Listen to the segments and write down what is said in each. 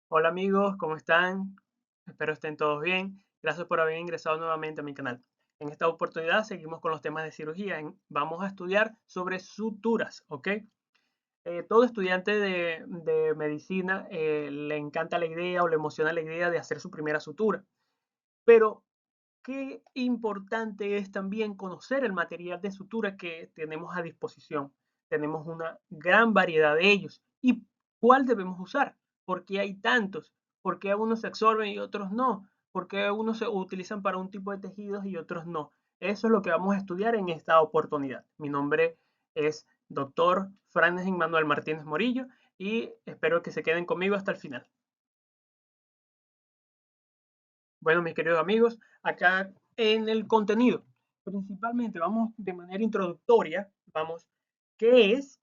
Hola amigos, ¿cómo están? Espero estén todos bien. Gracias por haber ingresado nuevamente a mi canal. En esta oportunidad seguimos con los temas de cirugía. Vamos a estudiar sobre suturas, ¿ok? Todo estudiante de medicina le encanta la idea o le emociona la idea de hacer su primera sutura. Pero qué importante es también conocer el material de sutura que tenemos a disposición. Tenemos una gran variedad de ellos. ¿Y cuál debemos usar? ¿Por qué hay tantos? ¿Por qué algunos se absorben y otros no? ¿Por qué algunos se utilizan para un tipo de tejidos y otros no? Eso es lo que vamos a estudiar en esta oportunidad. Mi nombre es Dr. Francis Manuel Martínez Morillo y espero que se queden conmigo hasta el final. Bueno, mis queridos amigos, acá en el contenido, principalmente vamos de manera introductoria, vamos, ¿qué es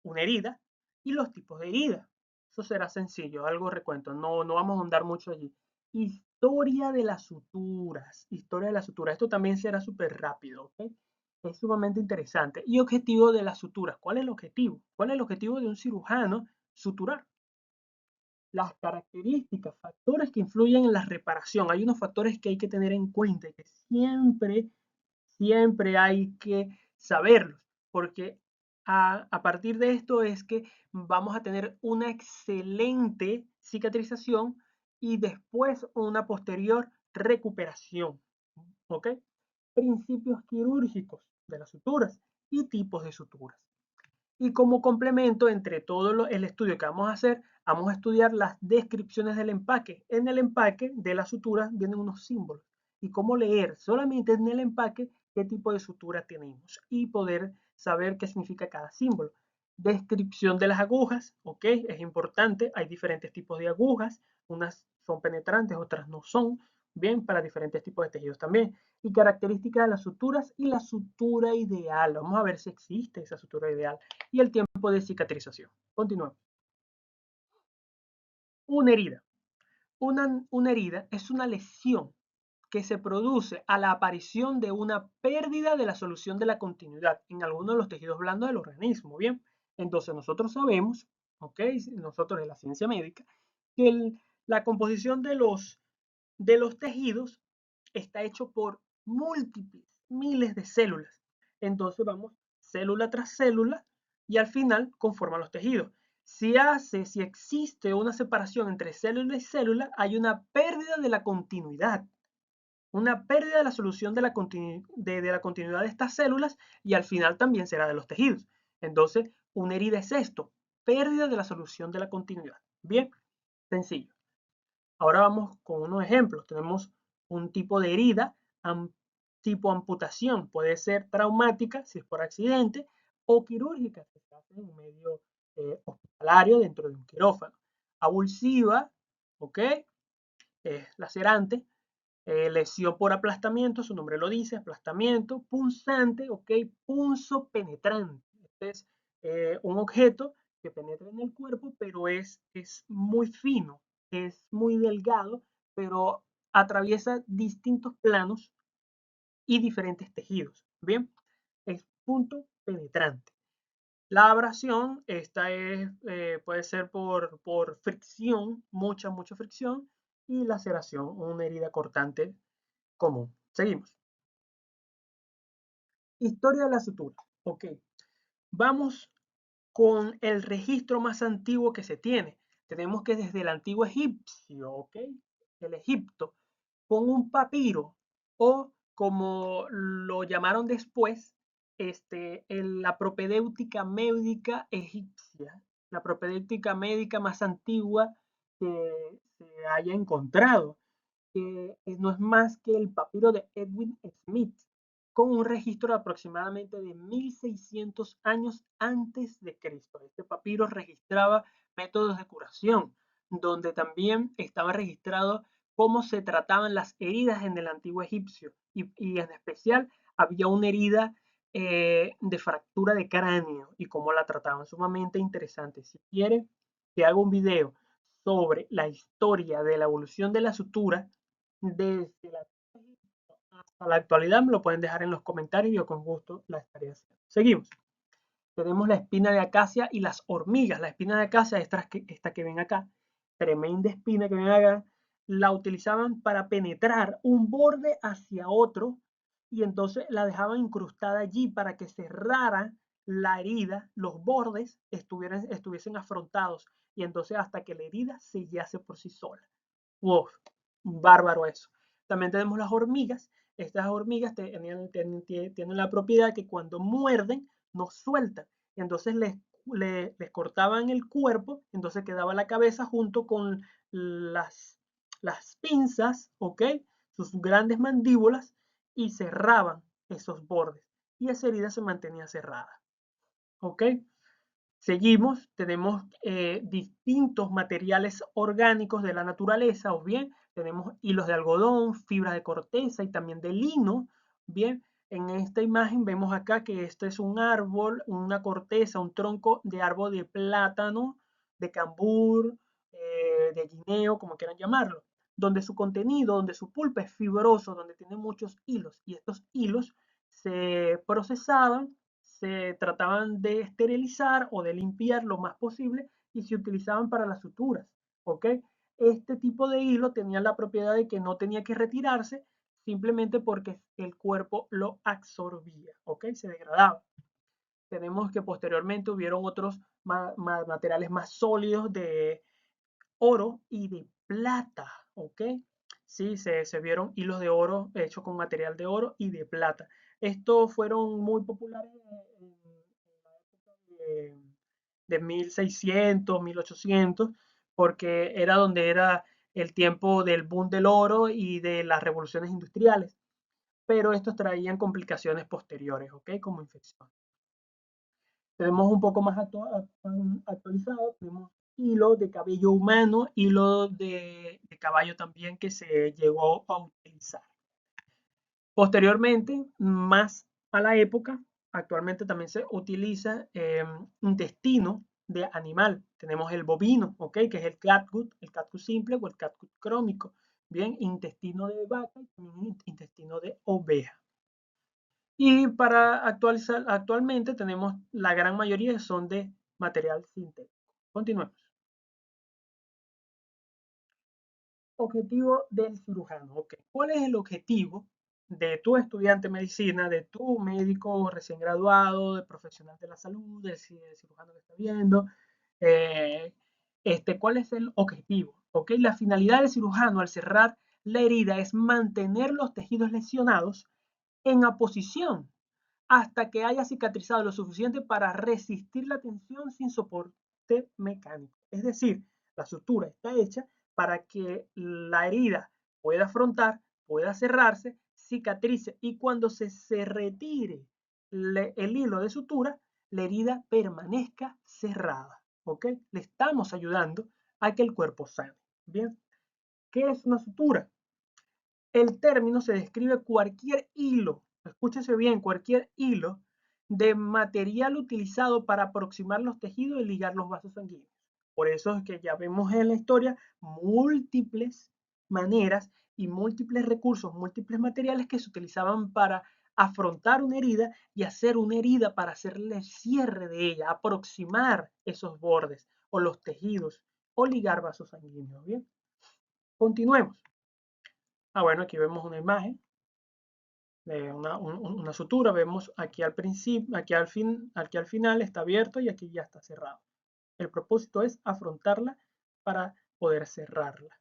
una herida y los tipos de herida? Eso será sencillo, algo recuento, no vamos a ahondar mucho allí. Historia de las suturas, historia de las suturas, esto también será súper rápido, ¿ok? Es sumamente interesante. Y objetivo de las suturas, ¿cuál es el objetivo? ¿Cuál es el objetivo de un cirujano suturar? Las características, factores que influyen en la reparación. Hay unos factores que hay que tener en cuenta y que siempre hay que saberlos, porque a partir de esto es que vamos a tener una excelente cicatrización y después una posterior recuperación. ¿Ok? Principios quirúrgicos de las suturas y tipos de suturas. Y como complemento entre todo el estudio que vamos a hacer, vamos a estudiar las descripciones del empaque. En el empaque de las suturas vienen unos símbolos y cómo leer solamente en el empaque qué tipo de sutura tenemos y poder saber qué significa cada símbolo. Descripción de las agujas, ok, es importante, hay diferentes tipos de agujas, unas son penetrantes, otras no son, bien, para diferentes tipos de tejidos también. Y características de las suturas y la sutura ideal. Vamos a ver si existe esa sutura ideal y el tiempo de cicatrización. Continuamos. Una herida. Una herida es una lesión que se produce a la aparición de una pérdida de la solución de la continuidad en alguno de los tejidos blandos del organismo. Bien, entonces nosotros sabemos, ok, nosotros en la ciencia médica, que la composición de los tejidos está hecho por múltiples, miles de células. Entonces vamos célula tras célula y al final conforman los tejidos. Si existe una separación entre célula y célula, hay una pérdida de la continuidad, una pérdida de la solución de la continuidad de estas células y al final también será de los tejidos. Entonces, una herida es esto, pérdida de la solución de la continuidad. Bien, sencillo. Ahora vamos con unos ejemplos. Tenemos un tipo de herida, tipo amputación. Puede ser traumática, si es por accidente, o quirúrgica, si se hace en un medio hospitalario dentro de un quirófano. Avulsiva, ¿ok? Lacerante. Lesión por aplastamiento, su nombre lo dice, aplastamiento. Punzante, ¿ok? Punzo penetrante. Este es un objeto que penetra en el cuerpo, pero es muy fino, es muy delgado, pero atraviesa distintos planos y diferentes tejidos. Bien, es punto penetrante. La abrasión, esta puede ser por fricción, mucha fricción, y laceración, una herida cortante común. Seguimos. Historia de la sutura. Ok, vamos con el registro más antiguo que se tiene. Tenemos que desde el antiguo egipcio, ¿ok? El Egipto, con un papiro o como lo llamaron después, la propedéutica médica egipcia, la propedéutica médica más antigua que se haya encontrado, que no es más que el papiro de Edwin Smith, con un registro de aproximadamente de 1600 años antes de Cristo. Este papiro registraba métodos de curación, donde también estaba registrado cómo se trataban las heridas en el antiguo egipcio y en especial había una herida de fractura de cráneo y cómo la trataban. Sumamente interesante. Si quieren que haga un video sobre la historia de la evolución de la sutura desde la hasta la actualidad, me lo pueden dejar en los comentarios y yo con gusto la estaré haciendo. Seguimos. Tenemos la espina de acacia y las hormigas. La espina de acacia, esta que ven acá, tremenda espina que me hagan, la utilizaban para penetrar un borde hacia otro y entonces la dejaban incrustada allí para que cerrara la herida, los bordes estuviesen afrontados y entonces hasta que la herida sellase por sí sola. Uf, bárbaro eso. También tenemos las hormigas. Estas hormigas tienen la propiedad que cuando muerden no sueltan. Y entonces les cortaban el cuerpo, entonces quedaba la cabeza junto con las, las pinzas, ¿ok? Sus grandes mandíbulas y cerraban esos bordes. Y esa herida se mantenía cerrada, ¿ok? Seguimos, tenemos distintos materiales orgánicos de la naturaleza, o bien tenemos hilos de algodón, fibra de corteza y también de lino. Bien, en esta imagen vemos acá que este es un árbol, una corteza, un tronco de árbol de plátano, de cambur, de guineo, como quieran llamarlo, donde su contenido, donde su pulpa es fibroso, donde tiene muchos hilos y estos hilos se procesaban, se trataban de esterilizar o de limpiar lo más posible y se utilizaban para las suturas, ¿ok? Este tipo de hilo tenía la propiedad de que no tenía que retirarse simplemente porque el cuerpo lo absorbía, ¿ok? Se degradaba. Tenemos que posteriormente hubieron otros materiales más sólidos de oro y de plata, ¿ok? Sí, se vieron hilos de oro hechos con material de oro y de plata. Estos fueron muy populares en la época de 1600, 1800, porque era donde era el tiempo del boom del oro y de las revoluciones industriales, pero estos traían complicaciones posteriores, ¿ok? Como infección. Tenemos un poco más actualizado, tenemos hilo de cabello humano, hilo de caballo también que se llegó a utilizar. Posteriormente, más a la época, actualmente también se utiliza intestino de animal. Tenemos el bovino, ¿ok? Que es el catgut simple o el catgut crómico. Bien, intestino de vaca y también intestino de oveja. Y para actualizar, actualmente tenemos la gran mayoría son de material sintético. Continuemos. Objetivo del cirujano. Okay. ¿Cuál es el objetivo de tu estudiante de medicina, de tu médico recién graduado, de profesional de la salud, del cirujano que está viendo? Eh, ¿Cuál es el objetivo? Okay. La finalidad del cirujano al cerrar la herida es mantener los tejidos lesionados en aposición hasta que haya cicatrizado lo suficiente para resistir la tensión sin soporte mecánico. Es decir, la sutura está hecha para que la herida pueda afrontar, pueda cerrarse, cicatrice y cuando se retire el hilo de sutura, la herida permanezca cerrada. ¿Ok? Le estamos ayudando a que el cuerpo sane. Bien, ¿qué es una sutura? El término se describe cualquier hilo, escúchese bien, cualquier hilo de material utilizado para aproximar los tejidos y ligar los vasos sanguíneos. Por eso es que ya vemos en la historia múltiples maneras y múltiples recursos, múltiples materiales que se utilizaban para afrontar una herida y hacer una herida para hacerle el cierre de ella, aproximar esos bordes o los tejidos o ligar vasos sanguíneos. Bien, continuemos. Bueno, aquí vemos una imagen de una sutura. Vemos aquí al principio, aquí al final está abierto y aquí ya está cerrado. El propósito es afrontarla para poder cerrarla.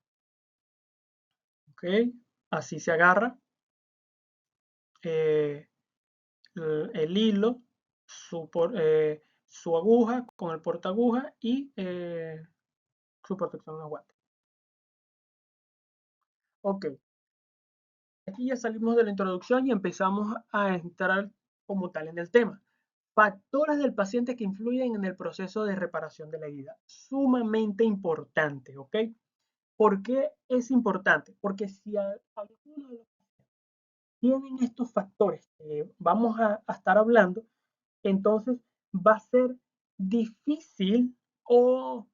¿Ok? Así se agarra eh, el hilo, su aguja con el portaaguja y su protección de guante. Ok, aquí ya salimos de la introducción y empezamos a entrar como tal en el tema. Factores del paciente que influyen en el proceso de reparación de la herida. Sumamente importante, ¿ok? ¿Por qué es importante? Porque si alguno de los pacientes tienen estos factores que vamos a estar hablando, entonces va a ser difícil o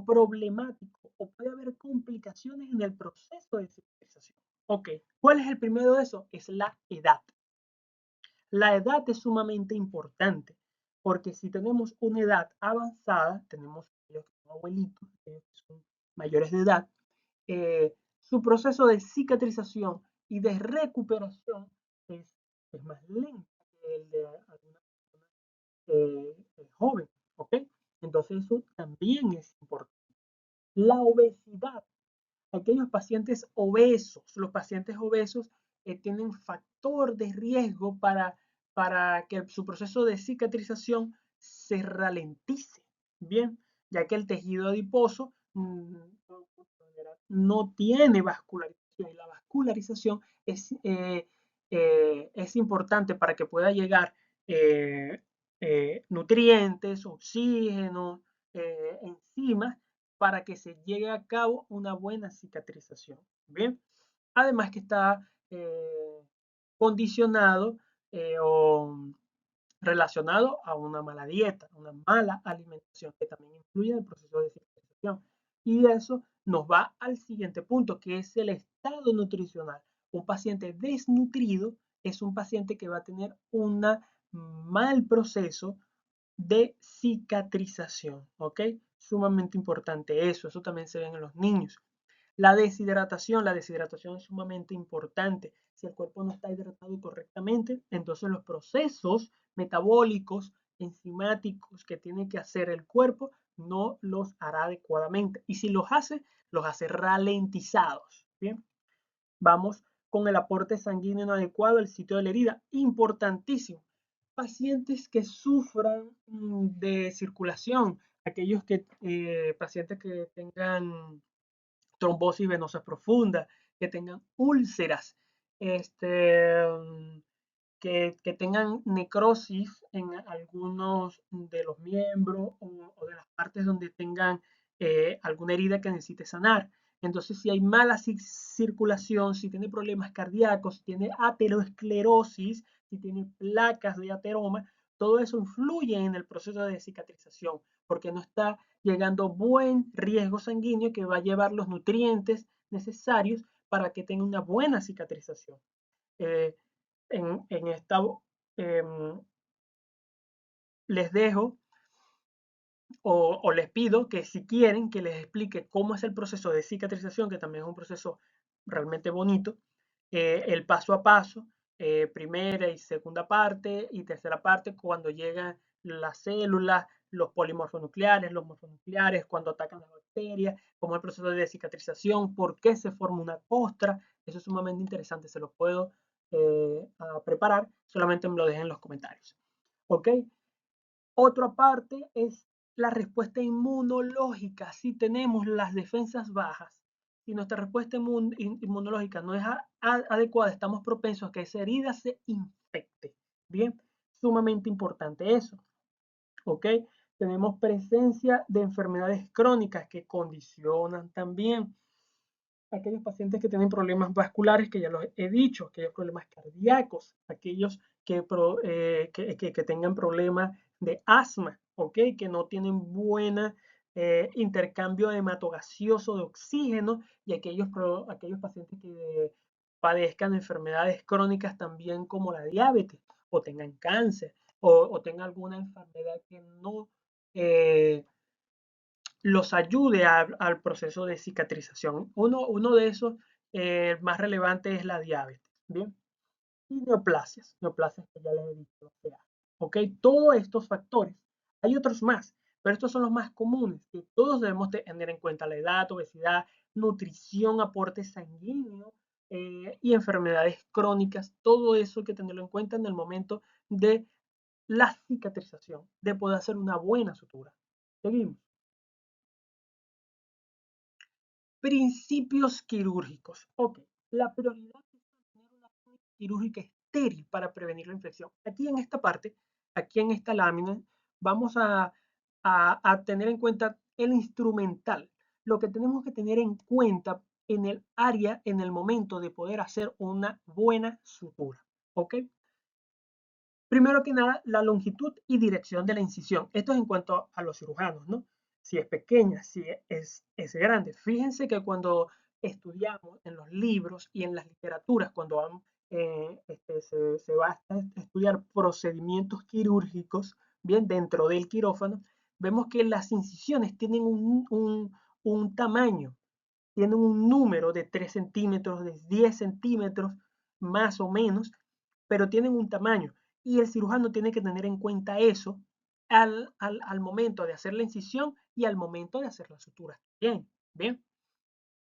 problemático o puede haber complicaciones en el proceso de cicatrización. Ok, ¿cuál es el primero de eso? Es la edad. La edad es sumamente importante porque si tenemos una edad avanzada, tenemos aquellos que son abuelitos, aquellos que son mayores de edad, su proceso de cicatrización y de recuperación es, es más lento que el de alguna persona joven, ¿ok? Entonces eso también es importante. La obesidad, aquellos pacientes obesos, los pacientes obesos tienen factor de riesgo para que su proceso de cicatrización se ralentice, ¿bien? Ya que el tejido adiposo no tiene vascularización y la vascularización es importante para que pueda llegar eh, nutrientes, oxígeno, enzimas para que se llegue a cabo una buena cicatrización. Bien, además que está condicionado o relacionado a una mala dieta, una mala alimentación, que también influye en el proceso de cicatrización. Y eso nos va al siguiente punto, que es el estado nutricional. Un paciente desnutrido es un paciente que va a tener un mal proceso de cicatrización, ¿ok? Sumamente importante eso también se ve en los niños. La deshidratación es sumamente importante. Si el cuerpo no está hidratado correctamente, entonces los procesos metabólicos, enzimáticos que tiene que hacer el cuerpo, no los hará adecuadamente. Y si los hace ralentizados. ¿Bien? Vamos con el aporte sanguíneo adecuado al sitio de la herida. Importantísimo. Pacientes que sufran de circulación, aquellos pacientes que tengan trombosis venosa profunda, que tengan úlceras, que tengan necrosis en algunos de los miembros o de las partes donde tengan alguna herida que necesite sanar. Entonces, si hay mala circulación, si tiene problemas cardíacos, si tiene aterosclerosis, si tiene placas de ateroma, todo eso influye en el proceso de cicatrización, porque no está llegando buen riesgo sanguíneo que va a llevar los nutrientes necesarios para que tenga una buena cicatrización. Eh, en esta eh, les dejo o les pido que si quieren que les explique cómo es el proceso de cicatrización, que también es un proceso realmente bonito, el paso a paso, primera y segunda parte y tercera parte, cuando llegan las células, los polimorfonucleares, los morfonucleares, cuando atacan las bacterias, cómo es el proceso de cicatrización, por qué se forma una costra, eso es sumamente interesante, se lo puedo preparar, solamente me lo dejen en los comentarios. ¿Ok? Otra parte es la respuesta inmunológica. Si tenemos las defensas bajas, si nuestra respuesta inmunológica no es adecuada, estamos propensos a que esa herida se infecte. Bien, sumamente importante eso. ¿Ok? Tenemos presencia de enfermedades crónicas que condicionan también aquellos pacientes que tienen problemas vasculares, que ya los he dicho, aquellos problemas cardíacos, aquellos que tengan problemas de asma, ¿ok? Que no tienen buena intercambio hematogaseoso de oxígeno y aquellos pacientes que padezcan enfermedades crónicas también como la diabetes o tengan cáncer o tengan alguna enfermedad que no los ayude al proceso de cicatrización. Uno de esos más relevantes es la diabetes, ¿bien? Y neoplasias que ya les he dicho. ¿Ok? Todos estos factores. Hay otros más, pero estos son los más comunes que todos debemos tener en cuenta: la edad, obesidad, nutrición, aporte sanguíneo y enfermedades crónicas. Todo eso hay que tenerlo en cuenta en el momento de la cicatrización, de poder hacer una buena sutura. Seguimos. Principios quirúrgicos. Ok, la prioridad es tener una técnica quirúrgica estéril para prevenir la infección. Aquí en esta parte, aquí en esta lámina, vamos a tener en cuenta el instrumental, lo que tenemos que tener en cuenta en el área, en el momento de poder hacer una buena sutura. ¿Ok? Primero que nada, la longitud y dirección de la incisión. Esto es en cuanto a los cirujanos, ¿no? Si es pequeña, si es grande. Fíjense que cuando estudiamos en los libros y en las literaturas, cuando se va a estudiar procedimientos quirúrgicos, bien, dentro del quirófano, vemos que las incisiones tienen un tamaño, tienen un número de 3 centímetros, de 10 centímetros, más o menos, pero tienen un tamaño. Y el cirujano tiene que tener en cuenta eso al momento de hacer la incisión y al momento de hacer la sutura. Bien, bien.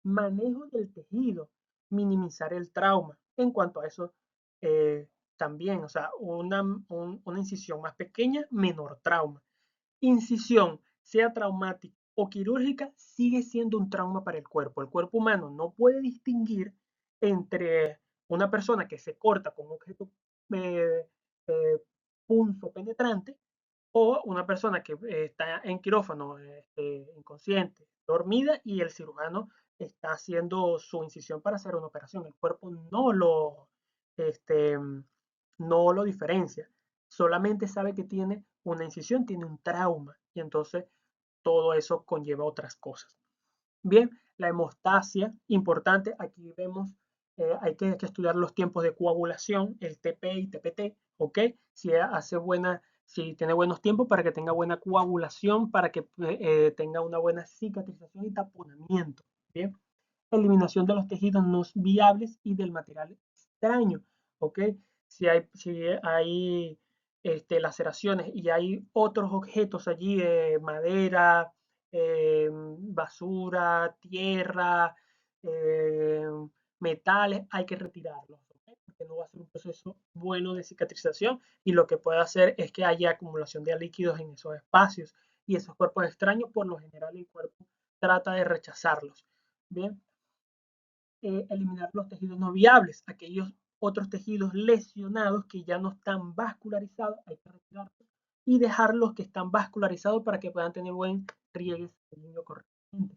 Manejo del tejido, minimizar el trauma. En cuanto a eso, eh, también, o sea, una incisión más pequeña, menor trauma. Incisión, sea traumática o quirúrgica, sigue siendo un trauma para el cuerpo. El cuerpo humano no puede distinguir entre una persona que se corta con un objeto eh, eh, punzo penetrante o una persona que está en quirófano, inconsciente, dormida, y el cirujano está haciendo su incisión para hacer una operación. El cuerpo este, no lo diferencia, solamente sabe que tiene una incisión, tiene un trauma, y entonces todo eso conlleva otras cosas. Bien, la hemostasia, importante, aquí vemos, hay que estudiar los tiempos de coagulación, el TP y TPT, ¿ok? Si tiene buenos tiempos para que tenga buena coagulación, para que tenga una buena cicatrización y taponamiento, ¿bien? Eliminación de los tejidos no viables y del material extraño, ¿ok? Si hay laceraciones y hay otros objetos allí, madera, basura, tierra, eh, metales, hay que retirarlos, ¿ok? Porque no va a ser un proceso bueno de cicatrización y lo que puede hacer es que haya acumulación de líquidos en esos espacios y esos cuerpos extraños, por lo general el cuerpo trata de rechazarlos. Bien, eliminar los tejidos no viables, aquellos otros tejidos lesionados que ya no están vascularizados, hay que retirarlos y dejar los que están vascularizados para que puedan tener buen riegue sanguíneo correctamente.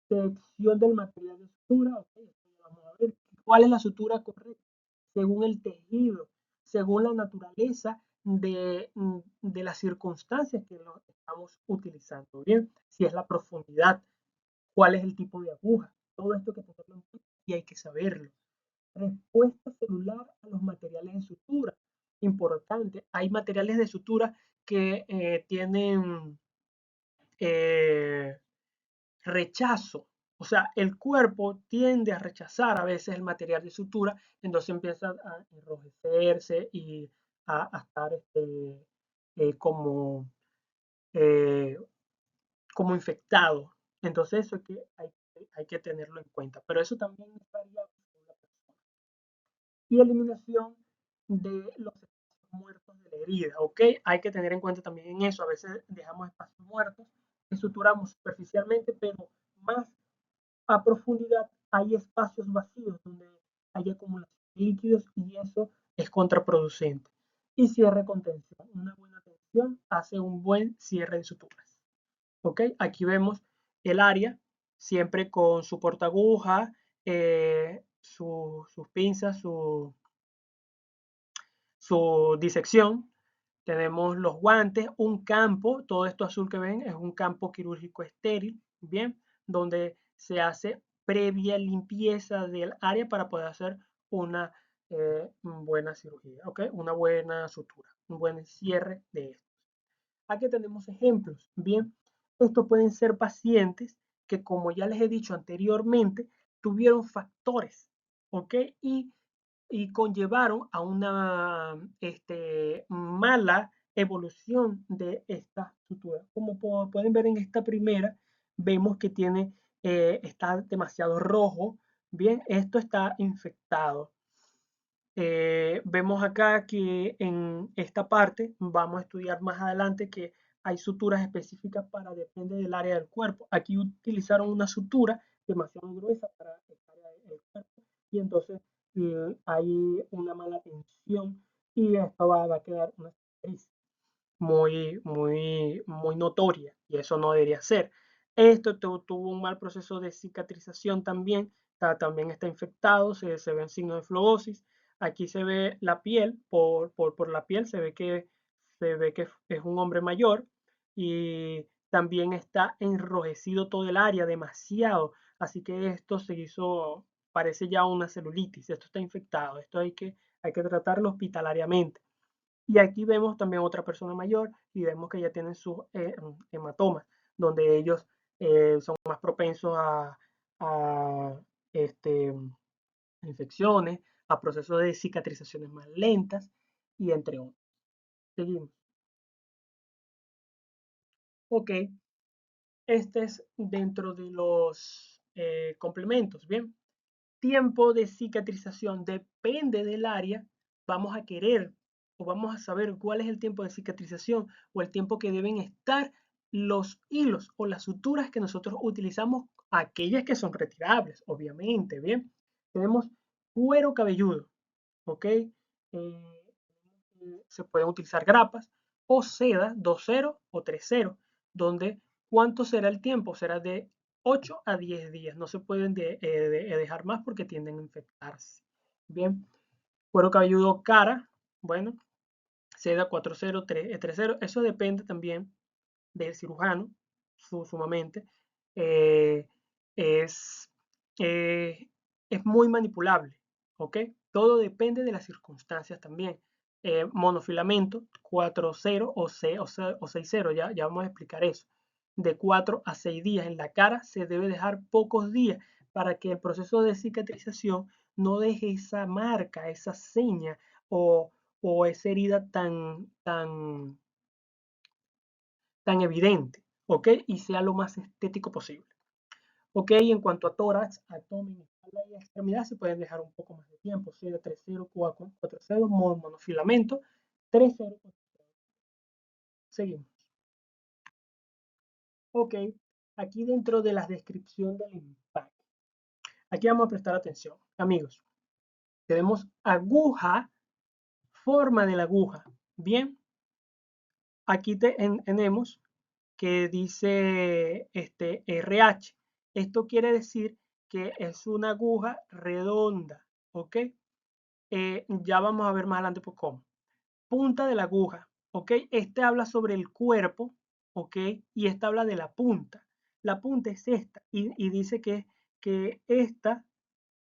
Selección del material de sutura, okay, vamos a ver cuál es la sutura correcta según el tejido, según la naturaleza de las circunstancias que lo estamos utilizando. Bien, si es la profundidad, cuál es el tipo de aguja, todo esto hay que tenerlo en cuenta y hay que saberlo. Respuesta celular a los materiales de sutura, importante. Hay materiales de sutura que tienen eh, rechazo, o sea, el cuerpo tiende a rechazar a veces el material de sutura, entonces empieza a enrojecerse y a estar como, eh, como infectado. Entonces eso hay que tenerlo en cuenta, pero eso también es variable según la persona. Y eliminación de los espacios muertos de la herida, ¿ok? Hay que tener en cuenta también en eso, a veces dejamos espacios muertos, suturamos superficialmente, pero más a profundidad hay espacios vacíos donde hay acumulación de líquidos y eso es contraproducente. Y cierre con tensión. Una buena tensión hace un buen cierre de suturas. ¿Ok? Aquí vemos el área, siempre con su portaguja, sus pinzas, su disección. Tenemos los guantes, un campo, todo esto azul que ven es un campo quirúrgico estéril, bien, donde se hace previa limpieza del área para poder hacer una buena cirugía, ¿ok? Una buena sutura, un buen cierre de esto. Aquí tenemos ejemplos, bien, estos pueden ser pacientes que, como ya les he dicho anteriormente, tuvieron factores, ¿ok? Y conllevaron a una mala evolución de esta sutura. Como pueden ver en esta primera, vemos que está demasiado rojo. Bien, esto está infectado. Vemos acá que en esta parte vamos a estudiar más adelante que hay suturas específicas para depende del área del cuerpo. Aquí utilizaron una sutura demasiado gruesa para esta área del cuerpo y entonces hay una mala tensión y esto va a quedar una cicatriz muy notoria y eso no debería ser. Esto tuvo un mal proceso de cicatrización también, también está infectado, se ven signos de flebosis. Aquí se ve la piel, por la piel se ve que es un hombre mayor y también está enrojecido todo el área demasiado, así que esto parece ya una celulitis, esto está infectado, esto hay que tratarlo hospitalariamente. Y aquí vemos también otra persona mayor y vemos que ya tienen sus hematomas, donde ellos son más propensos a este, infecciones, a procesos de cicatrizaciones más lentas y entre otros. Seguimos. Ok, este es dentro de los complementos. Bien, tiempo de cicatrización depende del área. Vamos a querer o vamos a saber cuál es el tiempo de cicatrización o el tiempo que deben estar los hilos o las suturas que nosotros utilizamos, aquellas que son retirables, obviamente. Bien, tenemos cuero cabelludo, ¿ok? Se pueden utilizar grapas o seda 2.0 o 3.0, donde ¿cuánto será el tiempo? Será de 8 a 10 días. No se pueden dejar más porque tienden a infectarse. Bien, cuero cabelludo cara, bueno, seda 4.0, 3.0. Eso depende también del cirujano, sumamente. Eh, es, eh, es muy manipulable, ¿ok? Todo depende de las circunstancias también. Monofilamento 4.0 o 6.0, ya vamos a explicar eso. De 4 a 6 días en la cara se debe dejar pocos días para que el proceso de cicatrización no deje esa marca, esa seña o esa herida tan evidente, ¿ok? Y sea lo más estético posible. Ok, en cuanto a tórax, abdomen, espalda y extremidad se pueden dejar un poco más de tiempo, sea 3.0, 4.0, monofilamento, 3.0, 4.0. Seguimos. Ok, aquí dentro de la descripción del empaque, aquí vamos a prestar atención. Amigos, tenemos aguja, forma de la aguja. Bien, aquí tenemos que dice RH. Esto quiere decir que es una aguja redonda, ¿ok? Ya vamos a ver más adelante por cómo. Punta de la aguja, ¿ok? Este habla sobre el cuerpo, ¿ok? Y esta habla de la punta. La punta es esta y dice que esta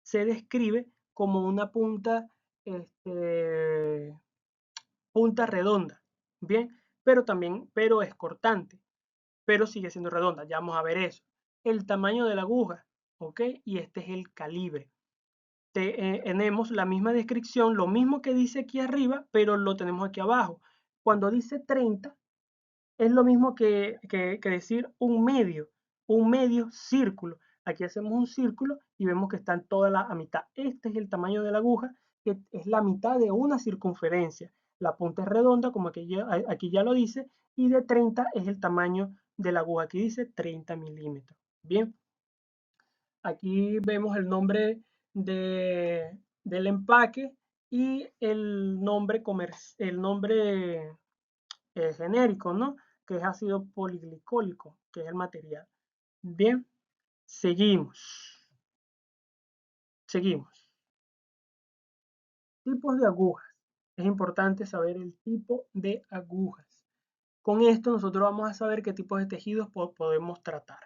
se describe como una punta, este, punta redonda, ¿bien? Pero es cortante, pero sigue siendo redonda. Ya vamos a ver eso. El tamaño de la aguja, ¿ok? Y este es el calibre. Tenemos la misma descripción, lo mismo que dice aquí arriba, pero lo tenemos aquí abajo. Cuando dice 30, es lo mismo que decir un medio círculo. Aquí hacemos un círculo y vemos que están todas a mitad. Este es el tamaño de la aguja, que es la mitad de una circunferencia. La punta es redonda, como aquí ya lo dice, y de 30 es el tamaño de la aguja. Aquí dice 30 milímetros. Bien, aquí vemos el nombre del empaque y el nombre genérico, ¿no? Que es ácido poliglicólico, que es el material. Bien, seguimos. Seguimos. Tipos de agujas. Es importante saber el tipo de agujas. Con esto nosotros vamos a saber qué tipos de tejidos podemos tratar.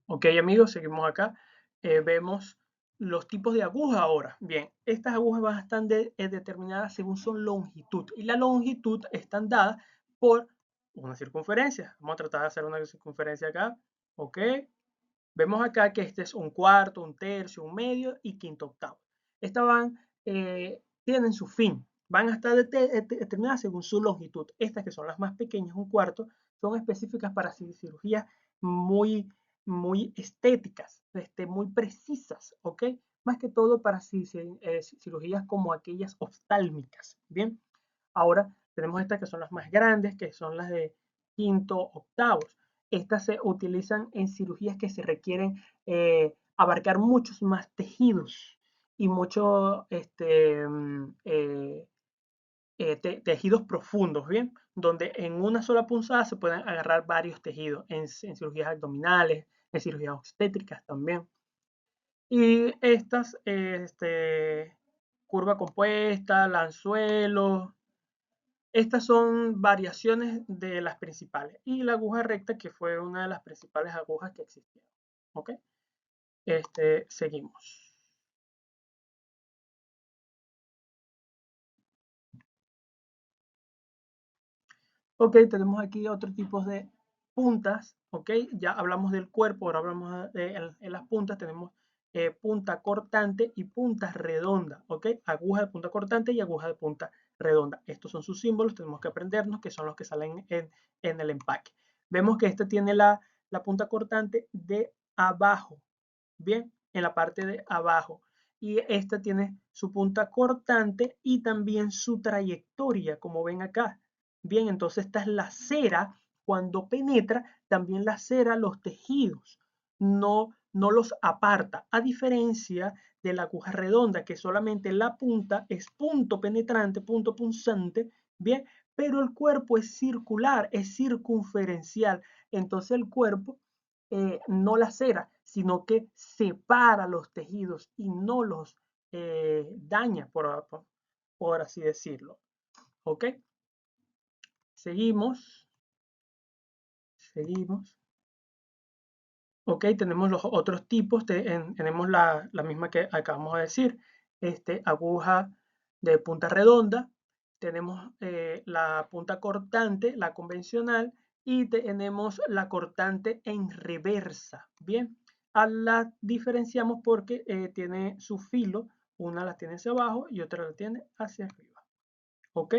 Ok, amigos, seguimos acá. Vemos los tipos de agujas ahora. Bien, estas agujas van a estar determinadas según su longitud. Y la longitud están dadas por una circunferencia. Vamos a tratar de hacer una circunferencia acá. Ok. Vemos acá que este es un cuarto, un tercio, un medio y quinto octavo. Estas tienen su fin. Van a estar determinadas según su longitud. Estas que son las más pequeñas, un cuarto, son específicas para cirugías muy, muy estéticas, muy precisas, ¿ok? Más que todo para cirugías como aquellas oftálmicas, ¿bien? Ahora tenemos estas que son las más grandes, que son las de quinto, octavos. Estas se utilizan en cirugías que se requieren abarcar muchos más tejidos y muchos tejidos profundos, ¿bien? Donde en una sola punzada se pueden agarrar varios tejidos en cirugías abdominales, en cirugías obstétricas también. Y estas, curva compuesta, lanzuelos, estas son variaciones de las principales. Y la aguja recta, que fue una de las principales agujas que existieron. ¿Ok? Seguimos. Ok, tenemos aquí otro tipo de puntas, ¿ok? Ya hablamos del cuerpo, ahora hablamos en las puntas, tenemos punta cortante y punta redonda, ¿ok? Aguja de punta cortante y aguja de punta redonda. Estos son sus símbolos, tenemos que aprendernos, que son los que salen en el empaque. Vemos que esta tiene la punta cortante de abajo, bien, en la parte de abajo. Y esta tiene su punta cortante y también su trayectoria, como ven acá. Bien, entonces esta es la cera. Cuando penetra, también lacera los tejidos, no los aparta, a diferencia de la aguja redonda, que solamente la punta es punto penetrante, punto punzante, bien, pero el cuerpo es circular, es circunferencial. Entonces el cuerpo no lacera, sino que separa los tejidos y no los daña, por así decirlo. ¿Ok? Seguimos, seguimos. Ok, tenemos los otros tipos, tenemos la misma que acabamos de decir, aguja de punta redonda, tenemos la punta cortante, la convencional, y tenemos la cortante en reversa, ¿bien? La diferenciamos porque tiene su filo, una la tiene hacia abajo y otra la tiene hacia arriba, ¿ok?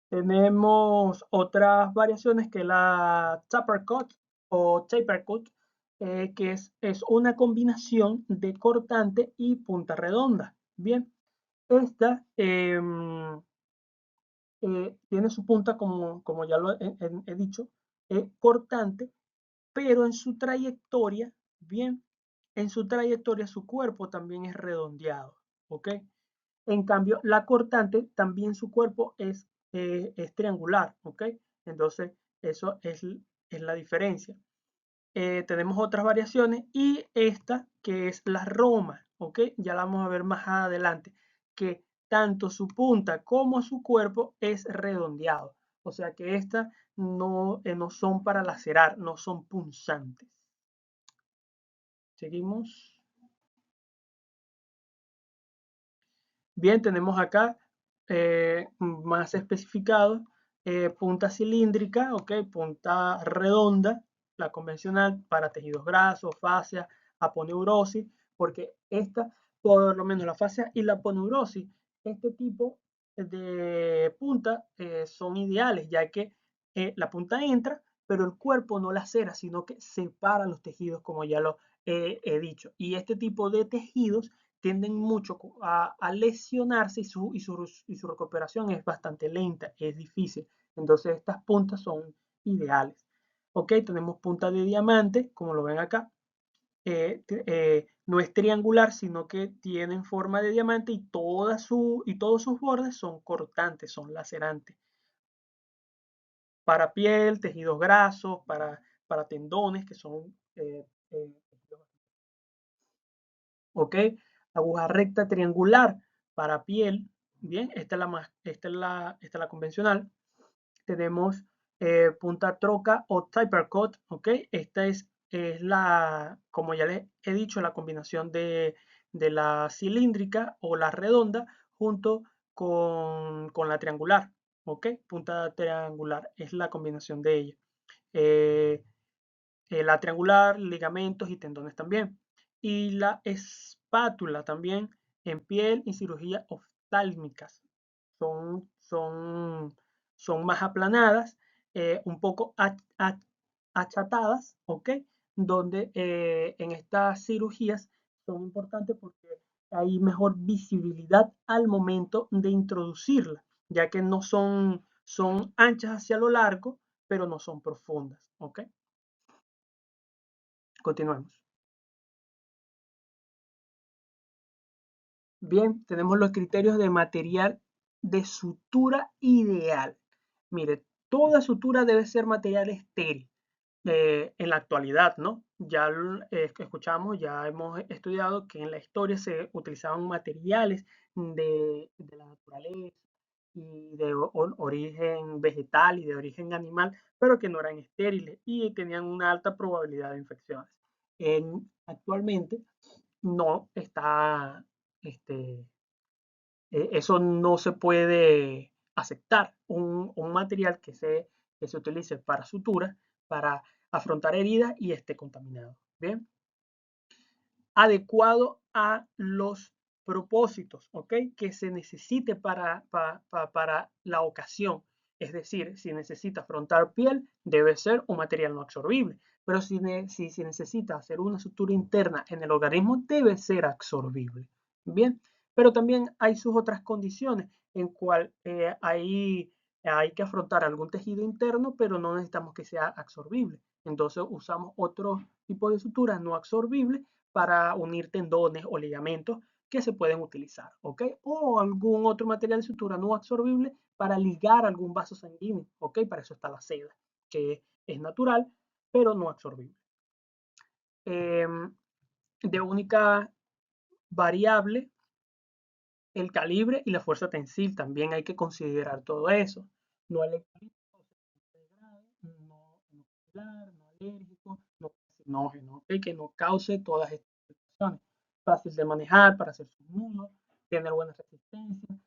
Tenemos otras variaciones que la taper cut o taper cut, que es una combinación de cortante y punta redonda. Bien, esta tiene su punta, como ya lo he dicho, cortante, pero en su trayectoria, bien, en su trayectoria su cuerpo también es redondeado, ¿ok? En cambio, la cortante también su cuerpo es triangular, ¿ok? Entonces, eso es la diferencia. Tenemos otras variaciones y esta que es la Roma, ¿ok? Ya la vamos a ver más adelante, que tanto su punta como su cuerpo es redondeado. O sea que estas no son para lacerar, no son punzantes. Seguimos. Bien, tenemos acá más especificado, punta cilíndrica, ok, punta redonda, la convencional para tejidos grasos, fascia, aponeurosis, porque esta, por lo menos la fascia y la aponeurosis, este tipo de punta son ideales, ya que la punta entra, pero el cuerpo no lacera, sino que separa los tejidos, como ya lo he dicho. Y este tipo de tejidos tienden mucho a lesionarse y su recuperación es bastante lenta, es difícil. Entonces estas puntas son ideales. Ok, tenemos punta de diamante, como lo ven acá. No es triangular, sino que tienen forma de diamante y todos sus bordes son cortantes, son lacerantes. Para piel, tejidos grasos, para tendones, que son ¿ok? Aguja recta triangular para piel, bien, esta es la convencional. Tenemos punta troca o taper cut, ¿ok? Esta es como ya les he dicho, la combinación de la cilíndrica o la redonda junto con la triangular, ¿ok? Punta triangular es la combinación de ella. Eh, la triangular, ligamentos y tendones también. Y la espátula también en piel y cirugía oftálmicas. Son, son, son más aplanadas, un poco achatadas, ¿ok? Donde en estas cirugías son importantes porque hay mejor visibilidad al momento de introducirla, ya que son anchas hacia lo largo, pero no son profundas, ¿ok? Continuemos. Bien, tenemos los criterios de material de sutura ideal. Mire, toda sutura debe ser material estéril. En la actualidad, ¿no? Ya escuchamos, ya hemos estudiado que en la historia se utilizaban materiales de la naturaleza y de origen vegetal y de origen animal, pero que no eran estériles y tenían una alta probabilidad de infecciones. Actualmente no está, este, eso no se puede aceptar. Un material que se utilice para sutura, para afrontar heridas y esté contaminado. Bien, adecuado a los propósitos, ¿ok? Que se necesite para la ocasión. Es decir, si necesita afrontar piel, debe ser un material no absorbible. Pero si necesita hacer una sutura interna en el organismo, debe ser absorbible. Bien, pero también hay sus otras condiciones en cual hay que afrontar algún tejido interno, pero no necesitamos que sea absorbible. Entonces usamos otro tipo de sutura no absorbible para unir tendones o ligamentos que se pueden utilizar, ¿ok? O algún otro material de sutura no absorbible para ligar algún vaso sanguíneo, ¿ok? Para eso está la seda, que es natural, pero no absorbible. De única variable, el calibre y la fuerza tensil, también hay que considerar todo eso. No electrolítico, no nuclear, no alérgico, no carcinógeno, ¿ok? Que no cause todas estas situaciones. Fácil de manejar para hacer sus nudos, tener buena resistencia,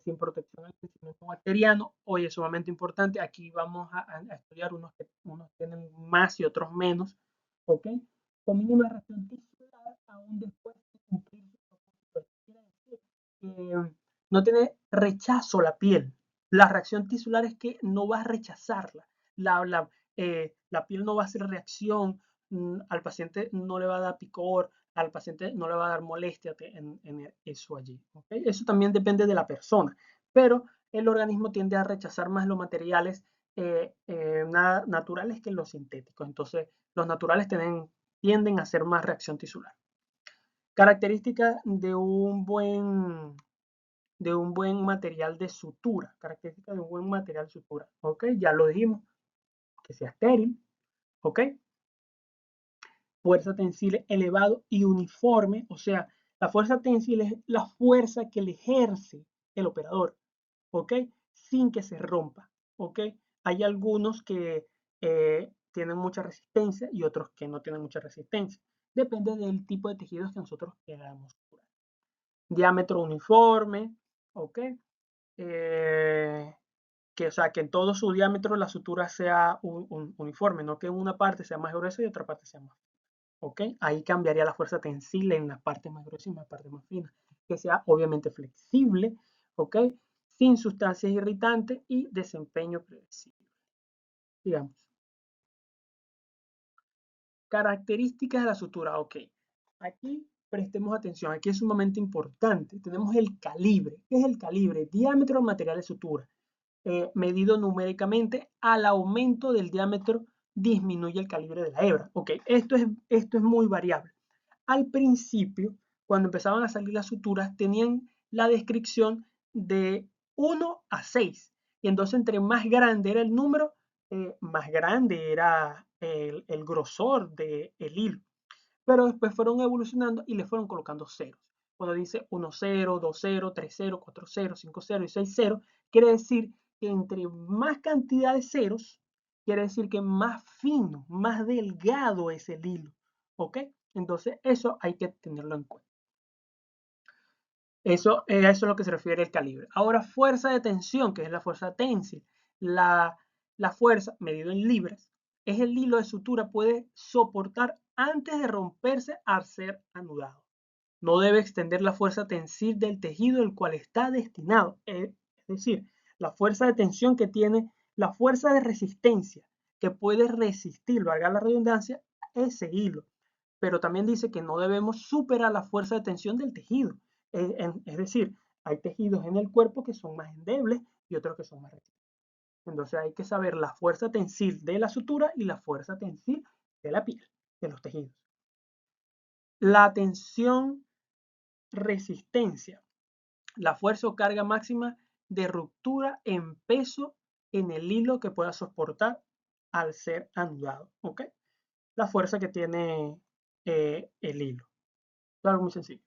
sin protección al crecimiento bacteriano. Hoy es sumamente importante. Aquí vamos a estudiar unos que unos tienen más y otros menos, ¿ok? Con mínima reacción tisular aún después de cumplir su propósito. Quiere decir que no tiene rechazo la piel. La reacción tisular es que no va a rechazarla. La piel no va a hacer reacción, al paciente no le va a dar picor, al paciente no le va a dar molestia en eso allí. ¿Okay? Eso también depende de la persona, pero el organismo tiende a rechazar más los materiales naturales que los sintéticos. Entonces, los naturales tienden a hacer más reacción tisular. Características de un buen material de sutura. Características de un buen material de sutura. ¿Ok? Ya lo dijimos, que sea estéril. ¿Ok? Fuerza tensible elevado y uniforme. O sea, la fuerza tensible es la fuerza que le ejerce el operador. ¿Ok? Sin que se rompa. ¿Ok? Hay algunos que tienen mucha resistencia y otros que no tienen mucha resistencia. Depende del tipo de tejidos que nosotros queramos curar. Diámetro uniforme. ¿Ok? Que, o sea, que en todo su diámetro la sutura sea uniforme, no que en una parte sea más gruesa y otra parte sea más fina. ¿Ok? Ahí cambiaría la fuerza tensible en la parte más gruesa y en la parte más fina. Que sea obviamente flexible, ¿ok? Sin sustancias irritantes y desempeño predecible. Digamos. Características de la sutura, ok. Aquí prestemos atención, aquí es sumamente importante. Tenemos el calibre. ¿Qué es el calibre? Diámetro del material de sutura. Medido numéricamente, al aumento del diámetro disminuye el calibre de la hebra. Ok, esto es muy variable. Al principio, cuando empezaban a salir las suturas, tenían la descripción de 1 a 6. Y entonces, entre más grande era el número, más grande era el grosor del hilo. Pero después fueron evolucionando y le fueron colocando ceros. Cuando dice 1, 0, 2, 0, 3, 0, 4, 0, 5, 0 y 6, 0, quiere decir que entre más cantidad de ceros, quiere decir que más fino, más delgado es el hilo. ¿Ok? Entonces, eso hay que tenerlo en cuenta. Eso es lo que se refiere el calibre. Ahora, fuerza de tensión, que es la fuerza tensil. La fuerza, medido en libras, es el hilo de sutura puede soportar antes de romperse al ser anudado. No debe extender la fuerza tensil del tejido el cual está destinado. Es decir, la fuerza de tensión que tiene, la fuerza de resistencia que puede resistir, valga la redundancia, ese hilo. Pero también dice que no debemos superar la fuerza de tensión del tejido. Es decir, hay tejidos en el cuerpo que son más endebles y otros que son más resistentes. Entonces hay que saber la fuerza tensil de la sutura y la fuerza tensil de la piel, de los tejidos. La tensión resistencia, la fuerza o carga máxima de ruptura en peso en el hilo que pueda soportar al ser anudado. ¿Ok? La fuerza que tiene el hilo. Es algo muy sencillo.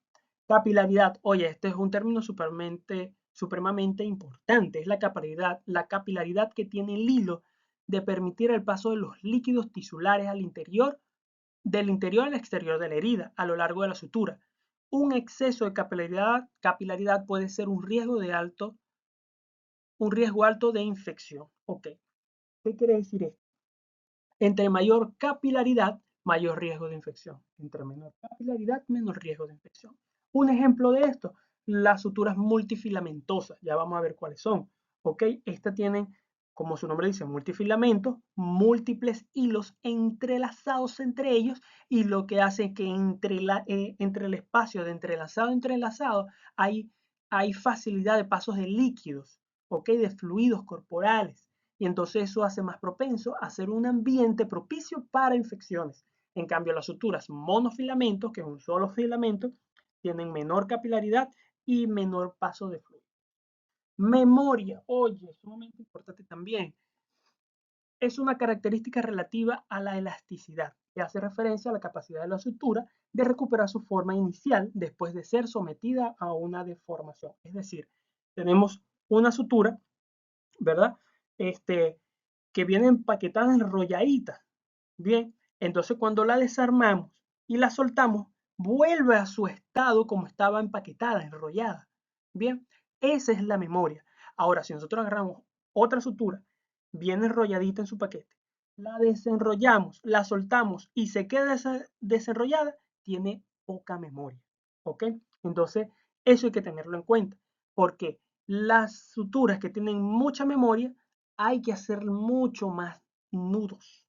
Capilaridad. Oye, este es un término supremamente importante. Es la capilaridad que tiene el hilo de permitir el paso de los líquidos tisulares al interior, del interior al exterior de la herida, a lo largo de la sutura. Un exceso de capilaridad puede ser un riesgo alto de infección. Ok. ¿Qué quiere decir esto? Entre mayor capilaridad, mayor riesgo de infección. Entre menor capilaridad, menor riesgo de infección. Un ejemplo de esto, las suturas multifilamentosas. Ya vamos a ver cuáles son. ¿Ok? Estas tienen, como su nombre dice, multifilamentos, múltiples hilos entrelazados entre ellos, y lo que hace es que entre el espacio de entrelazado hay facilidad de pasos de líquidos, ¿ok? De fluidos corporales. Y entonces eso hace más propenso a ser un ambiente propicio para infecciones. En cambio, las suturas monofilamentos, que es un solo filamento, tienen menor capilaridad y menor paso de fluido. Memoria, oye, sumamente importante también. Es una característica relativa a la elasticidad, que hace referencia a la capacidad de la sutura de recuperar su forma inicial después de ser sometida a una deformación. Es decir, tenemos una sutura, ¿verdad? Que viene empaquetada enrolladita. Bien, entonces cuando la desarmamos y la soltamos, vuelve a su estado como estaba empaquetada, enrollada. Bien, esa es la memoria. Ahora, si nosotros agarramos otra sutura, bien enrolladita en su paquete, la desenrollamos, la soltamos y se queda desenrollada, tiene poca memoria. ¿Ok? Entonces, eso hay que tenerlo en cuenta, porque las suturas que tienen mucha memoria hay que hacer mucho más nudos.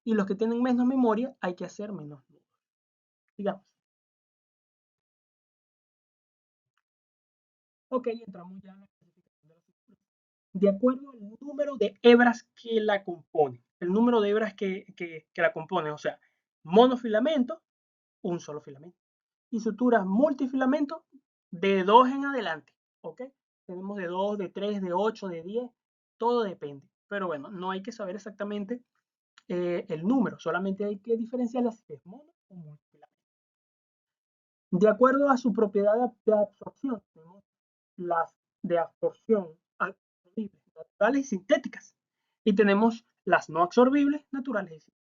Y los que tienen menos memoria hay que hacer menos nudos. Digamos. Ok, entramos ya en la clasificación de las suturas. De acuerdo al número de hebras que la componen. El número de hebras que la componen. O sea, monofilamento, un solo filamento. Y suturas multifilamento, de 2 en adelante. ¿Ok? Tenemos de 2, de 3, de 8, de 10. Todo depende. Pero bueno, no hay que saber exactamente el número, solamente hay que diferenciar si es mono o multifilamento. De acuerdo a su propiedad de absorción, tenemos las de absorción absorbibles, naturales y sintéticas. Y tenemos las no absorbibles, naturales y sintéticas.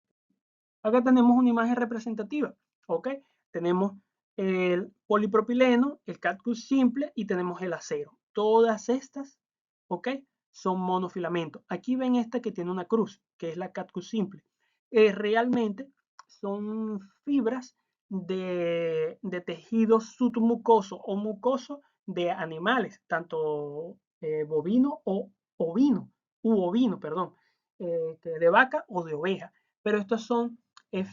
Acá tenemos una imagen representativa, ¿ok? Tenemos el polipropileno, el catgut simple y tenemos el acero. Todas estas, ¿ok? Son monofilamentos. Aquí ven esta que tiene una cruz, que es la catgut simple. Realmente son fibras de tejido submucoso o mucoso de animales, tanto bovino o ovino, perdón, de vaca o de oveja. Pero estos son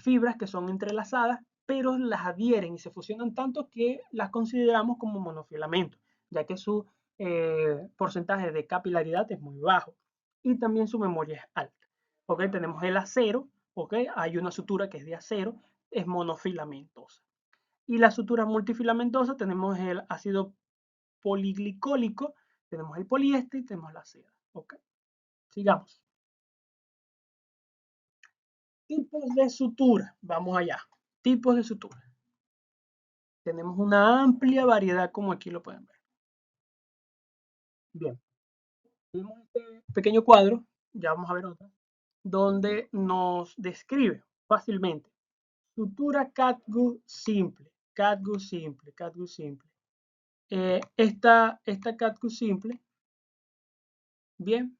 fibras que son entrelazadas, pero las adhieren y se fusionan tanto que las consideramos como monofilamentos, ya que su porcentaje de capilaridad es muy bajo y también su memoria es alta. ¿Ok? Tenemos el acero, ¿ok? Hay una sutura que es de acero, es monofilamentosa. Y la sutura multifilamentosa tenemos el ácido poliglicólico, tenemos el poliéster y tenemos la seda. ¿Ok? Sigamos. Tipos de sutura. Vamos allá. Tipos de sutura. Tenemos una amplia variedad, como aquí lo pueden ver. Bien. Tenemos este pequeño cuadro, ya vamos a ver otra, donde nos describe fácilmente sutura catgut simple, catgut simple, catgut simple. Esta catgut simple, bien,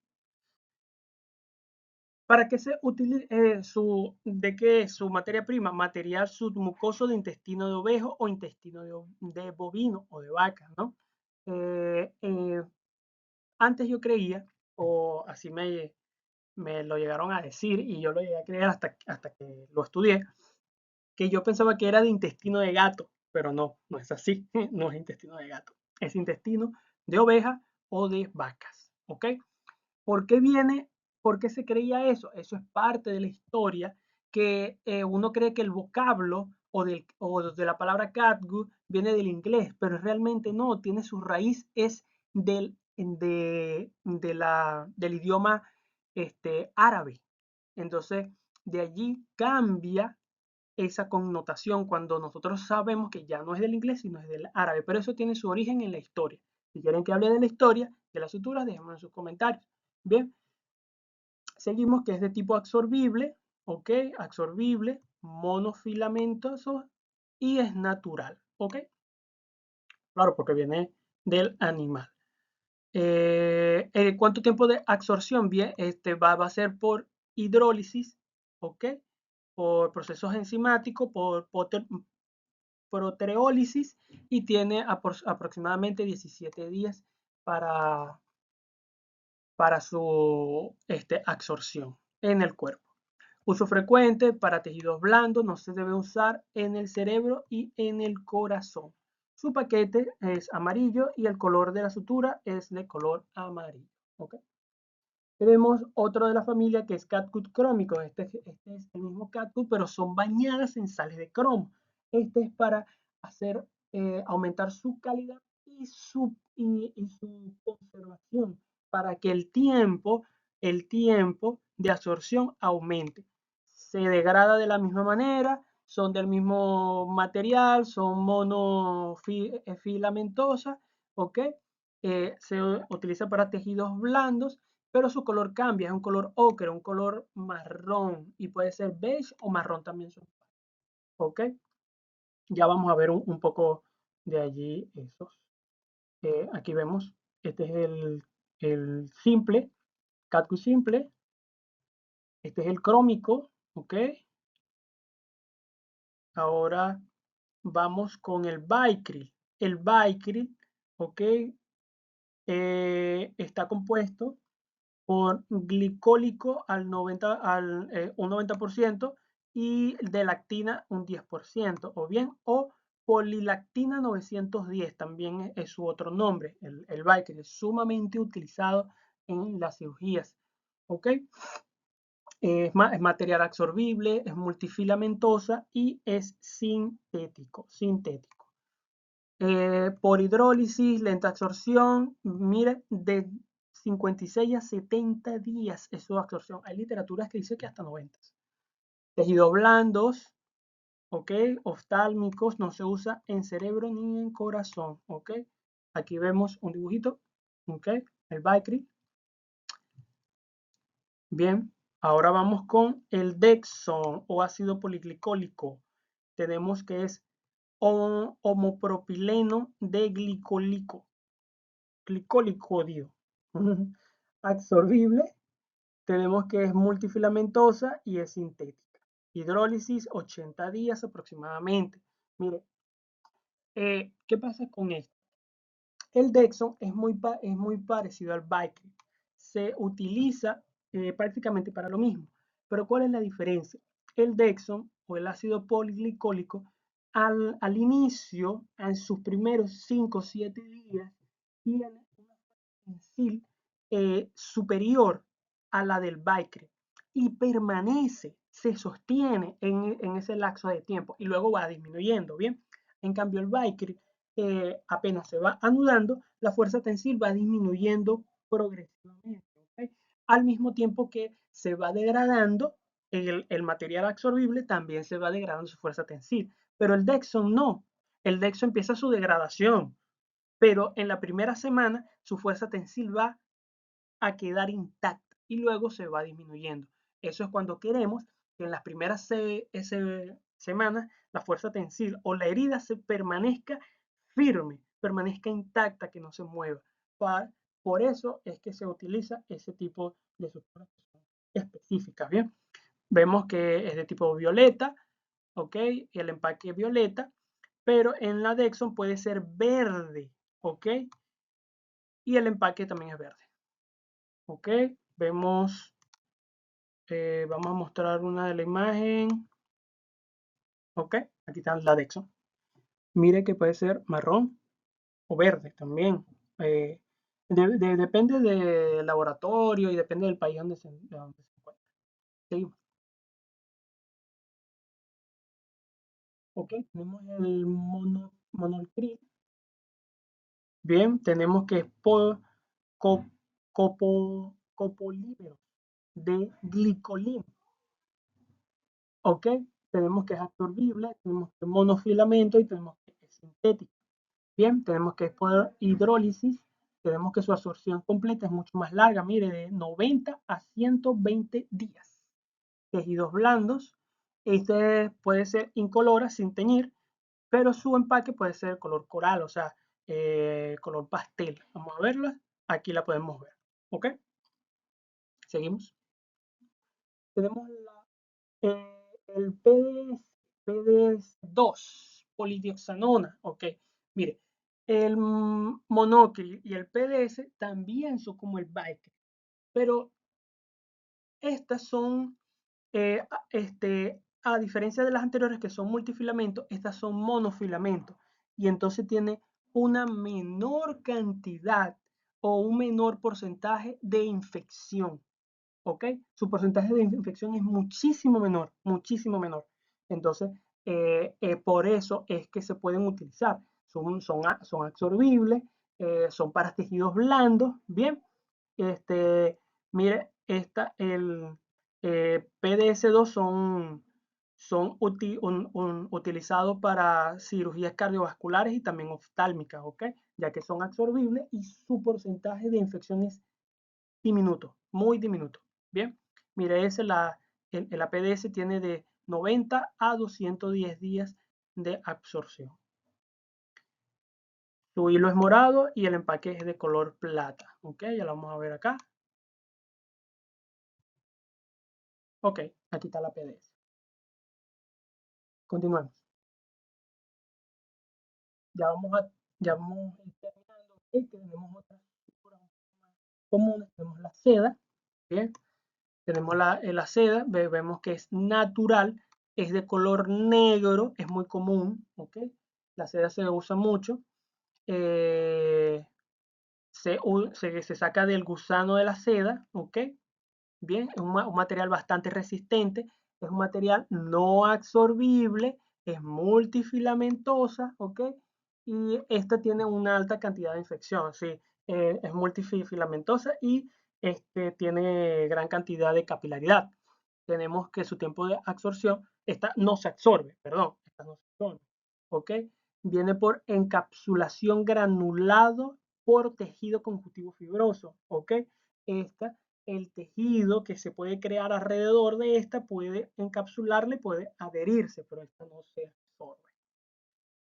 ¿para qué se utiliza de qué es su materia prima? Material submucoso de intestino de ovejo o intestino de bovino o de vaca, ¿no? Eh, eh, Antes yo creía, o así me lo llegaron a decir, y yo lo llegué a creer hasta que lo estudié, que yo pensaba que era de intestino de gato, pero no, no es así, no es intestino de gato, es intestino de oveja o de vacas, ¿ok? ¿Por qué viene? ¿Por qué se creía eso? Eso es parte de la historia, que uno cree que el vocablo o de la palabra catgut viene del inglés, pero realmente no, tiene su raíz, es del idioma árabe. Entonces, de allí cambia esa connotación cuando nosotros sabemos que ya no es del inglés, sino es del árabe, pero eso tiene su origen en la historia. Si quieren que hable de la historia de las suturas, déjenme en sus comentarios. Bien, seguimos que es de tipo absorbible, ¿ok? Absorbible, monofilamentoso y es natural, ¿ok? Claro, porque viene del animal. ¿Cuánto tiempo de absorción? Bien, va a ser por hidrólisis, ¿ok? Por procesos enzimáticos, por proteólisis y tiene aproximadamente 17 días para, para su absorción en el cuerpo. Uso frecuente para tejidos blandos, no se debe usar en el cerebro y en el corazón. Su paquete es amarillo y el color de la sutura es de color amarillo. ¿Okay? Tenemos otro de la familia que es catgut crómico. Este es el mismo catgut, pero son bañadas en sales de cromo. Este es para hacer aumentar su calidad y su conservación, para que el tiempo de absorción aumente. Se degrada de la misma manera, son del mismo material, son monofilamentosas, ¿ok? Se utiliza para tejidos blandos, pero su color cambia, es un color ocre, un color marrón, y puede ser beige o marrón también. ¿Ok? Ya vamos a ver un poco de allí esos. Aquí vemos, este es el simple, Catgut simple, este es el crómico, ¿ok? Ahora vamos con el Bicryl. El Bicryl, ¿ok? Está compuesto por glicólico un 90% y de lactina un 10%, o polilactina 910, también es su otro nombre, el Bicryl, es sumamente utilizado en las cirugías, ¿ok? Es material absorbible, es multifilamentosa y es sintético. Por hidrólisis, lenta absorción, mire, de 56 a 70 días es su absorción. Hay literaturas que dicen que hasta 90. Tejidos blandos, ¿ok? Oftálmicos, no se usa en cerebro ni en corazón, ¿ok? Aquí vemos un dibujito, ¿ok? El Bicryl. Bien, ahora vamos con el Dexon o ácido poliglicólico. Tenemos que es homopropileno de glicólico. Glicólico, absorbible, tenemos que es multifilamentosa y es sintética. Hidrólisis 80 días aproximadamente. Mire, ¿qué pasa con esto? El Dexon es muy parecido al Bicryl. Se utiliza prácticamente para lo mismo. Pero ¿cuál es la diferencia? El Dexon o el ácido poliglicólico al inicio, en sus primeros 5 o 7 días, tiene una tensil superior a la del Bicryl y permanece, se sostiene en ese lapso de tiempo y luego va disminuyendo, ¿bien? En cambio, el Bicryl apenas se va anudando, la fuerza tensil va disminuyendo progresivamente, ¿okay? Al mismo tiempo que se va degradando el material absorbible, también se va degradando su fuerza tensil, pero el Dexon no, el Dexon empieza su degradación, pero en la primera semana su fuerza tensil va a quedar intacta y luego se va disminuyendo. Eso es cuando queremos que en las primeras semanas la fuerza tensil o la herida se permanezca firme, permanezca intacta, que no se mueva. Por eso es que se utiliza ese tipo de suturas específicas. Bien, vemos que es de tipo violeta, ¿ok? Y el empaque es violeta, pero en la Dexon puede ser verde, ¿ok? Y el empaque también es verde. Ok, vemos, vamos a mostrar una de la imagen. Ok, aquí está la Dexon. Mire que puede ser marrón o verde también. Depende del laboratorio y depende del país donde se encuentra. Seguimos. Ok, tenemos el monoclin. Bien, tenemos que es copolímero de glicolina. ¿Ok? Tenemos que es absorbible, tenemos que es monofilamento y tenemos que es sintético. Bien, tenemos que es por hidrólisis, tenemos que su absorción completa es mucho más larga, mire, de 90 a 120 días. Tejidos blandos, este puede ser incolora, sin teñir, pero su empaque puede ser color coral, o sea, color pastel. Vamos a verla, aquí la podemos ver. ¿Ok? Seguimos. Tenemos El PDS2, polidioxanona, ok. Mire, el monocril y el PDS también son como el bike, pero estas son, a diferencia de las anteriores que son multifilamentos, estas son monofilamentos y entonces tiene una menor cantidad o un menor porcentaje de infección. ¿Ok? Su porcentaje de infección es muchísimo menor, muchísimo menor. Entonces, por eso es que se pueden utilizar. Son absorbibles, son para tejidos blandos, ¿bien? Mire, el PDS2 son utilizados para cirugías cardiovasculares y también oftálmicas, ¿ok? Ya que son absorbibles y su porcentaje de infección es diminuto, muy diminuto. Bien, mire, el APDS tiene de 90 a 210 días de absorción. Su hilo es morado y el empaque es de color plata. Ok, ya lo vamos a ver acá. Ok, aquí está la APDS. Continuemos. Ya vamos a ir terminando. Okay, tenemos otras figuras comunes. Tenemos la seda. Bien, tenemos la seda. Vemos que es natural. Es de color negro. Es muy común. Ok, la seda se usa mucho. Se saca del gusano de la seda, ¿ok? Bien, es un material bastante resistente, es un material no absorbible, es multifilamentosa, ¿ok? Y esta tiene una alta cantidad de infección, sí, es multifilamentosa y tiene gran cantidad de capilaridad. Tenemos que su tiempo de absorción, esta no se absorbe, perdón, esta no se absorbe, ¿ok? Viene por encapsulación granulado por tejido conjuntivo fibroso, ¿ok? El tejido que se puede crear alrededor de esta puede encapsularle, puede adherirse, pero esta no se absorbe.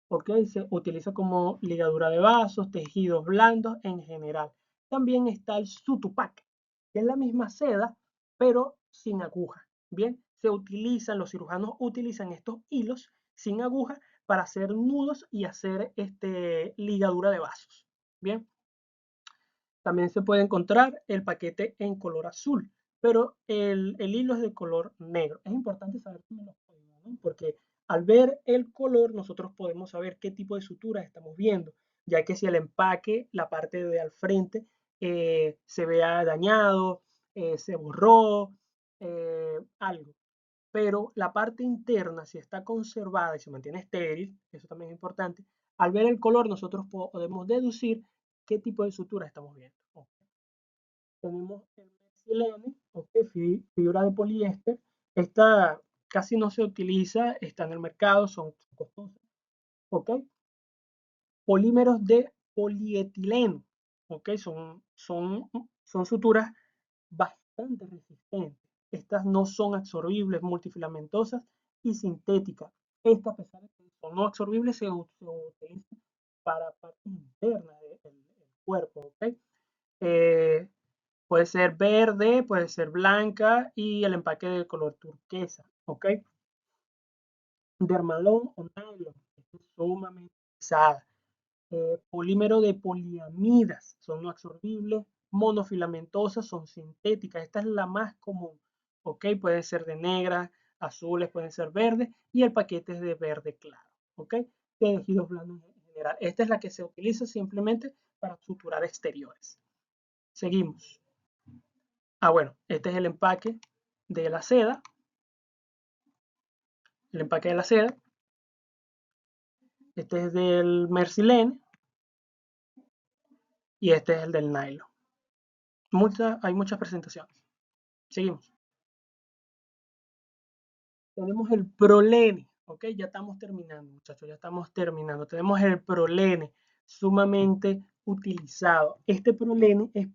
¿Ok? Se utiliza como ligadura de vasos, tejidos blandos en general. También está el Sutupac, que es la misma seda, pero sin aguja. Bien, los cirujanos utilizan estos hilos sin aguja para hacer nudos y hacer ligadura de vasos. Bien, también se puede encontrar el paquete en color azul, pero el hilo es de color negro. Es importante saber los códigos, ¿no? Porque al ver el color nosotros podemos saber qué tipo de suturas estamos viendo, ya que si el empaque, la parte de al frente, se vea dañado, se borró, algo. Pero la parte interna, si está conservada y se mantiene estéril, eso también es importante, al ver el color nosotros podemos deducir qué tipo de sutura estamos viendo. Tenemos el mesilene, fibra de poliéster. Esta casi no se utiliza, está en el mercado, son costosas. ¿Okay? Polímeros de polietileno. ¿Okay? Son suturas bastante resistentes. Estas no son absorbibles, multifilamentosas y sintéticas. Estas, a pesar de que son no absorbibles, se utilizan para partes internas del cuerpo. ¿Okay? Puede ser verde, puede ser blanca y el empaque de color turquesa. ¿Ok? Dermalón o nylon, es sumamente pesada. Polímero de poliamidas, son no absorbibles, monofilamentosas, son sintéticas. Esta es la más común. ¿Ok? Pueden ser de negra, azules, pueden ser verdes y el paquete es de verde claro. ¿Ok? Tejidos blandos en general. Esta es la que se utiliza simplemente para suturar exteriores. Seguimos. Bueno, este es el empaque de la seda. El empaque de la seda. Este es del Mercilene. Y este es el del nylon. Hay muchas presentaciones. Seguimos. Tenemos el prolene. Ok, ya estamos terminando, muchachos. Ya estamos terminando. Tenemos el prolene, sumamente utilizado. Este prolene es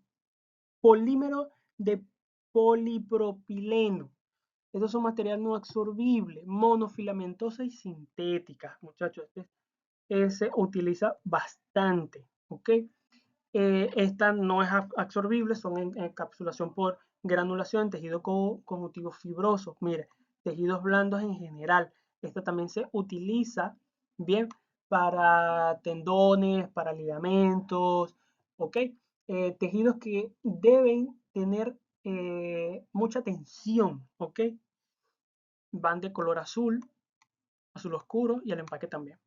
polímero de polipropileno. Estos son materiales no absorbibles, monofilamentosas y sintéticas, muchachos. Se utiliza bastante, ¿ok? Esta no es absorbible, son en encapsulación por granulación en tejido conjuntivo fibroso. Mire, tejidos blandos en general. Esta también se utiliza, bien, para tendones, para ligamentos, ¿ok? Tejidos que deben tener mucha tensión, ¿ok? Van de color azul, azul oscuro y el empaque también.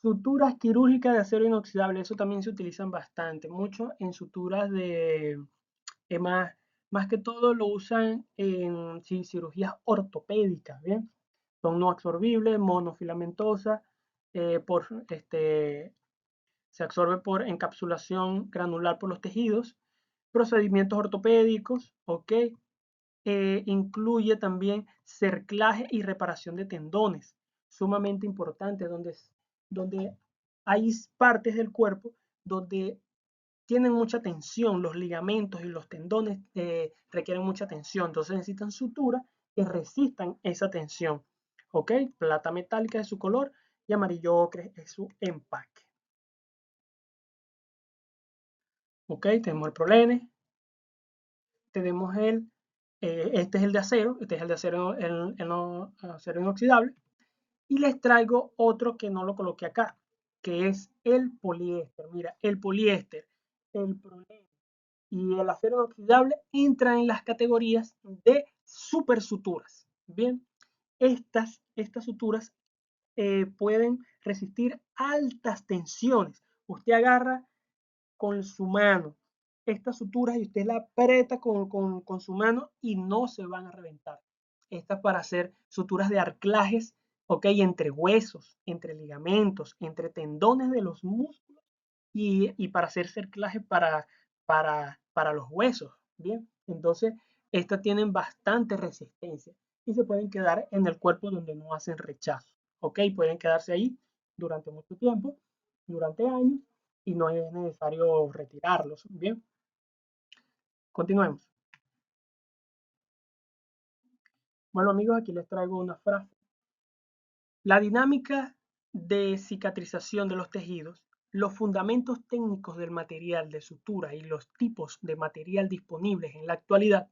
Suturas quirúrgicas de acero inoxidable, eso también se utilizan bastante, mucho en suturas de, más que todo lo usan en cirugías ortopédicas, ¿bien? Son no absorbibles, monofilamentosas, por, se absorbe por encapsulación granular por los tejidos, procedimientos ortopédicos, ¿ok? Incluye también cerclaje y reparación de tendones, sumamente importante, donde hay partes del cuerpo donde tienen mucha tensión, los ligamentos y los tendones requieren mucha tensión, entonces necesitan suturas que resistan esa tensión. ¿Ok? Plata metálica es su color y amarillo ocre es su empaque. ¿Ok? Tenemos el prolene, tenemos este es el de acero, este es el de acero, acero inoxidable, y les traigo otro que no lo coloqué acá, que es el poliéster. Mira, el poliéster, el prolene y el acero inoxidable entran en las categorías de super suturas. Bien, estas suturas pueden resistir altas tensiones. Usted agarra con su mano estas suturas y usted la aprieta con su mano y no se van a reventar. Estas para hacer suturas de anclajes, ok, entre huesos, entre ligamentos, entre tendones de los músculos y para hacer cerclaje para los huesos. Bien, entonces estas tienen bastante resistencia y se pueden quedar en el cuerpo donde no hacen rechazo. Ok, pueden quedarse ahí durante mucho tiempo, durante años, y no es necesario retirarlos. Bien, continuemos. Bueno amigos, aquí les traigo una frase. La dinámica de cicatrización de los tejidos, los fundamentos técnicos del material de sutura y los tipos de material disponibles en la actualidad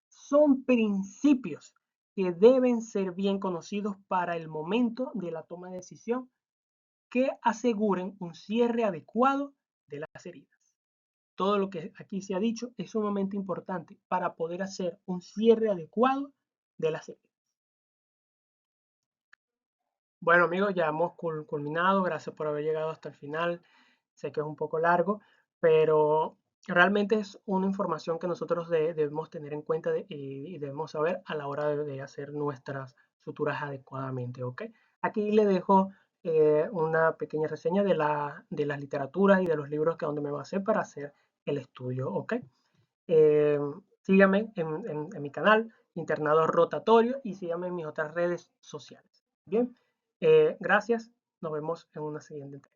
son principios que deben ser bien conocidos para el momento de la toma de decisión que aseguren un cierre adecuado de las heridas. Todo lo que aquí se ha dicho es sumamente importante para poder hacer un cierre adecuado de las heridas. Bueno amigos, ya hemos culminado, gracias por haber llegado hasta el final. Sé que es un poco largo, pero realmente es una información que nosotros debemos tener en cuenta y debemos saber a la hora de hacer nuestras suturas adecuadamente, ¿ok? Aquí le dejo una pequeña reseña de las literaturas y de los libros que donde me basé para hacer el estudio, ¿ok? Eh, síganme en mi canal, Internado Rotatorio, y síganme en mis otras redes sociales. Bien, gracias. Nos vemos en una siguiente entrega.